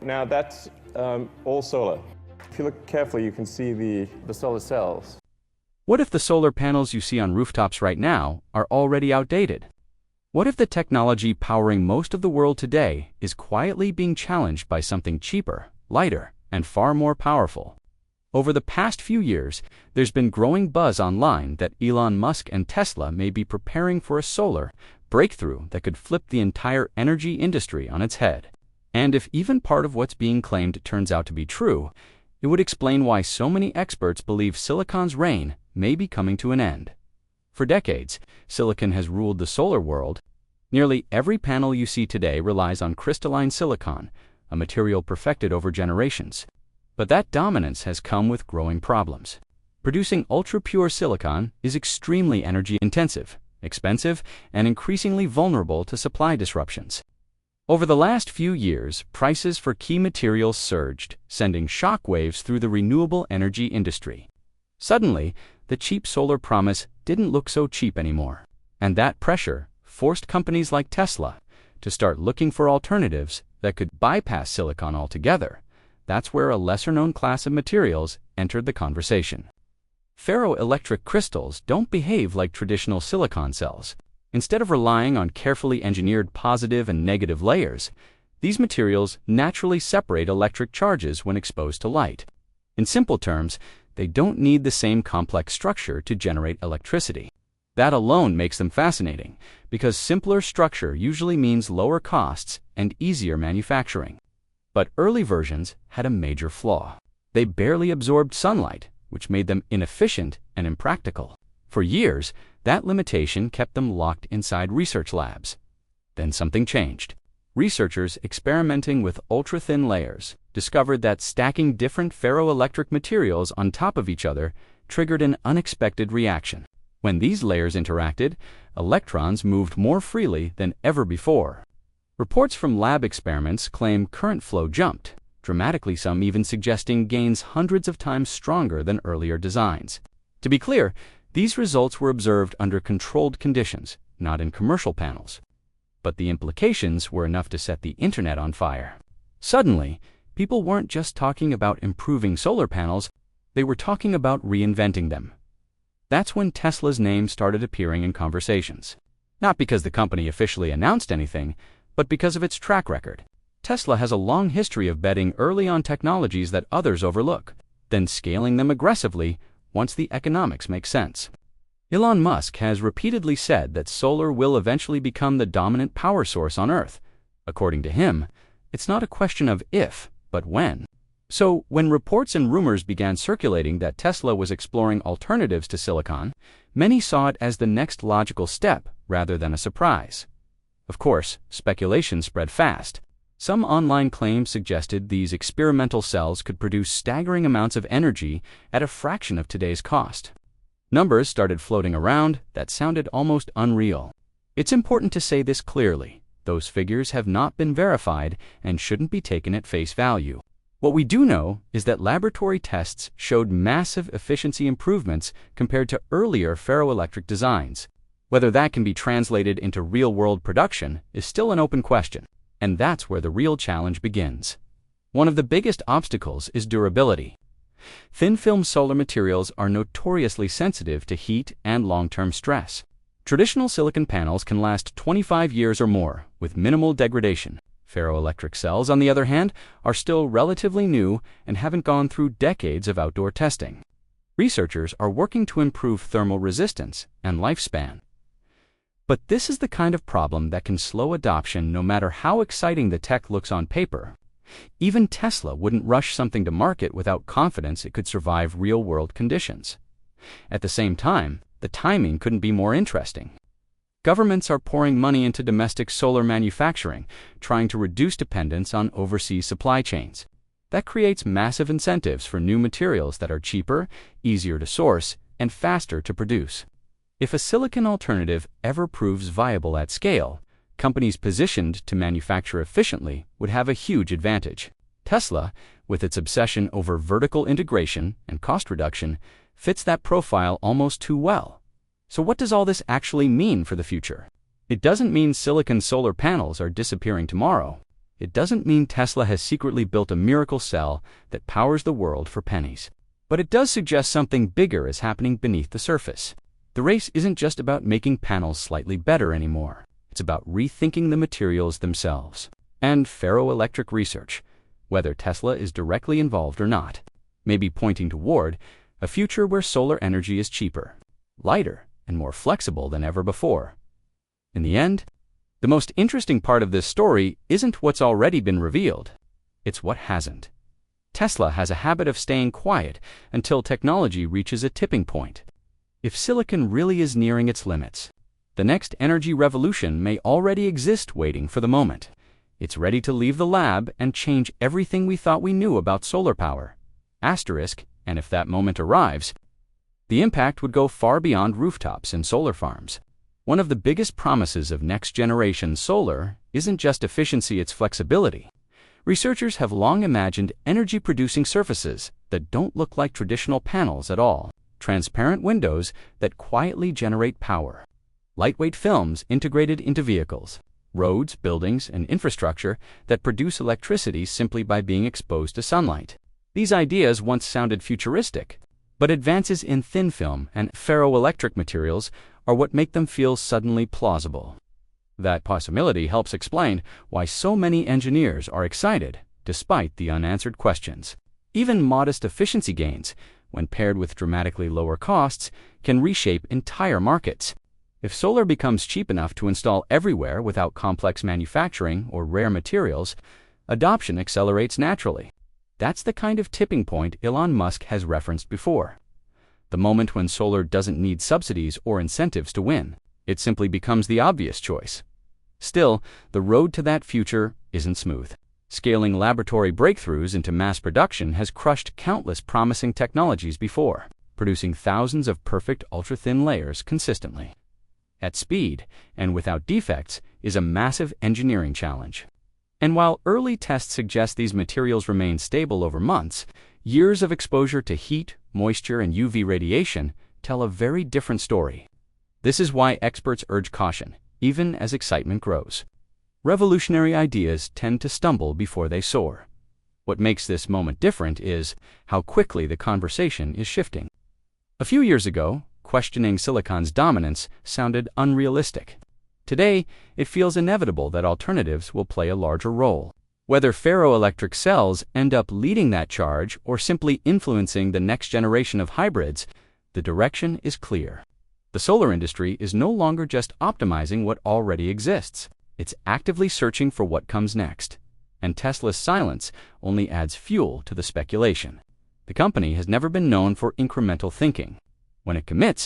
Now that's all solar. If you look carefully, you can see the solar cells. What if the solar panels you see on rooftops right now are already outdated? What if the technology powering most of the world today is quietly being challenged by something cheaper, lighter, and far more powerful? Over the past few years, there's been growing buzz online that Elon Musk and Tesla may be preparing for a solar breakthrough that could flip the entire energy industry on its head. And if even part of what's being claimed turns out to be true, it would explain why so many experts believe silicon's reign may be coming to an end. For decades, silicon has ruled the solar world. Nearly every panel you see today relies on crystalline silicon, a material perfected over generations. But that dominance has come with growing problems. Producing ultra-pure silicon is extremely energy-intensive, expensive, and increasingly vulnerable to supply disruptions. Over the last few years, prices for key materials surged, sending shockwaves through the renewable energy industry. Suddenly, the cheap solar promise didn't look so cheap anymore, and that pressure forced companies like Tesla to start looking for alternatives that could bypass silicon altogether. That's where a lesser-known class of materials entered the conversation. Ferroelectric crystals don't behave like traditional silicon cells. Instead of relying on carefully engineered positive and negative layers, these materials naturally separate electric charges when exposed to light. In simple terms, they don't need the same complex structure to generate electricity. That alone makes them fascinating, because simpler structure usually means lower costs and easier manufacturing. But early versions had a major flaw. They barely absorbed sunlight, which made them inefficient and impractical. For years, that limitation kept them locked inside research labs. Then something changed. Researchers experimenting with ultra-thin layers discovered that stacking different ferroelectric materials on top of each other triggered an unexpected reaction. When these layers interacted, electrons moved more freely than ever before. Reports from lab experiments claim current flow jumped, dramatically, some even suggesting gains hundreds of times stronger than earlier designs. To be clear, these results were observed under controlled conditions, not in commercial panels. But the implications were enough to set the internet on fire. Suddenly, people weren't just talking about improving solar panels, they were talking about reinventing them. That's when Tesla's name started appearing in conversations. Not because the company officially announced anything, but because of its track record. Tesla has a long history of betting early on technologies that others overlook, then scaling them aggressively once the economics make sense. Elon Musk has repeatedly said that solar will eventually become the dominant power source on Earth. According to him, it's not a question of if, but when. So, when reports and rumors began circulating that Tesla was exploring alternatives to silicon, many saw it as the next logical step rather than a surprise. Of course, speculation spread fast. Some online claims suggested these experimental cells could produce staggering amounts of energy at a fraction of today's cost. Numbers started floating around that sounded almost unreal. It's important to say this clearly. Those figures have not been verified and shouldn't be taken at face value. What we do know is that laboratory tests showed massive efficiency improvements compared to earlier ferroelectric designs. Whether that can be translated into real-world production is still an open question, and that's where the real challenge begins. One of the biggest obstacles is durability. Thin-film solar materials are notoriously sensitive to heat and long-term stress. Traditional silicon panels can last 25 years or more with minimal degradation. Ferroelectric cells, on the other hand, are still relatively new and haven't gone through decades of outdoor testing. Researchers are working to improve thermal resistance and lifespan. But this is the kind of problem that can slow adoption no matter how exciting the tech looks on paper. Even Tesla wouldn't rush something to market without confidence it could survive real-world conditions. At the same time, the timing couldn't be more interesting. Governments are pouring money into domestic solar manufacturing, trying to reduce dependence on overseas supply chains. That creates massive incentives for new materials that are cheaper, easier to source, and faster to produce. If a silicon alternative ever proves viable at scale, companies positioned to manufacture efficiently would have a huge advantage. Tesla, with its obsession over vertical integration and cost reduction, fits that profile almost too well. So what does all this actually mean for the future? It doesn't mean silicon solar panels are disappearing tomorrow. it doesn't mean Tesla has secretly built a miracle cell that powers the world for pennies. But it does suggest something bigger is happening beneath the surface. The race isn't just about making panels slightly better anymore. It's about rethinking the materials themselves. And ferroelectric research, whether Tesla is directly involved or not, may be pointing toward a future where solar energy is cheaper, lighter, and more flexible than ever before. In the end, the most interesting part of this story isn't what's already been revealed, it's what hasn't. Tesla has a habit of staying quiet until technology reaches a tipping point. If silicon really is nearing its limits, the next energy revolution may already exist waiting for the moment. It's ready to leave the lab and change everything we thought we knew about solar power. Asterisk, and if that moment arrives, the impact would go far beyond rooftops and solar farms. One of the biggest promises of next-generation solar isn't just efficiency, it's flexibility. Researchers have long imagined energy-producing surfaces that don't look like traditional panels at all. Transparent windows that quietly generate power. Lightweight films integrated into vehicles. Roads, buildings, and infrastructure that produce electricity simply by being exposed to sunlight. These ideas once sounded futuristic, but advances in thin film and ferroelectric materials are what make them feel suddenly plausible. That possibility helps explain why so many engineers are excited, despite the unanswered questions. Even modest efficiency gains, when paired with dramatically lower costs, can reshape entire markets. If solar becomes cheap enough to install everywhere without complex manufacturing or rare materials, adoption accelerates naturally. That's the kind of tipping point Elon Musk has referenced before. The moment when solar doesn't need subsidies or incentives to win. It simply becomes the obvious choice. Still, the road to that future isn't smooth. Scaling laboratory breakthroughs into mass production has crushed countless promising technologies before, producing thousands of perfect ultra-thin layers consistently. At speed, and without defects, is a massive engineering challenge. And while early tests suggest these materials remain stable over months, years of exposure to heat, moisture, and UV radiation tell a very different story. This is why experts urge caution, even as excitement grows. Revolutionary ideas tend to stumble before they soar. What makes this moment different is how quickly the conversation is shifting. A few years ago, questioning silicon's dominance sounded unrealistic. Today, it feels inevitable that alternatives will play a larger role. Whether ferroelectric cells end up leading that charge or simply influencing the next generation of hybrids, the direction is clear. The solar industry is no longer just optimizing what already exists. It's actively searching for what comes next. And Tesla's silence only adds fuel to the speculation. The company has never been known for incremental thinking. When it commits,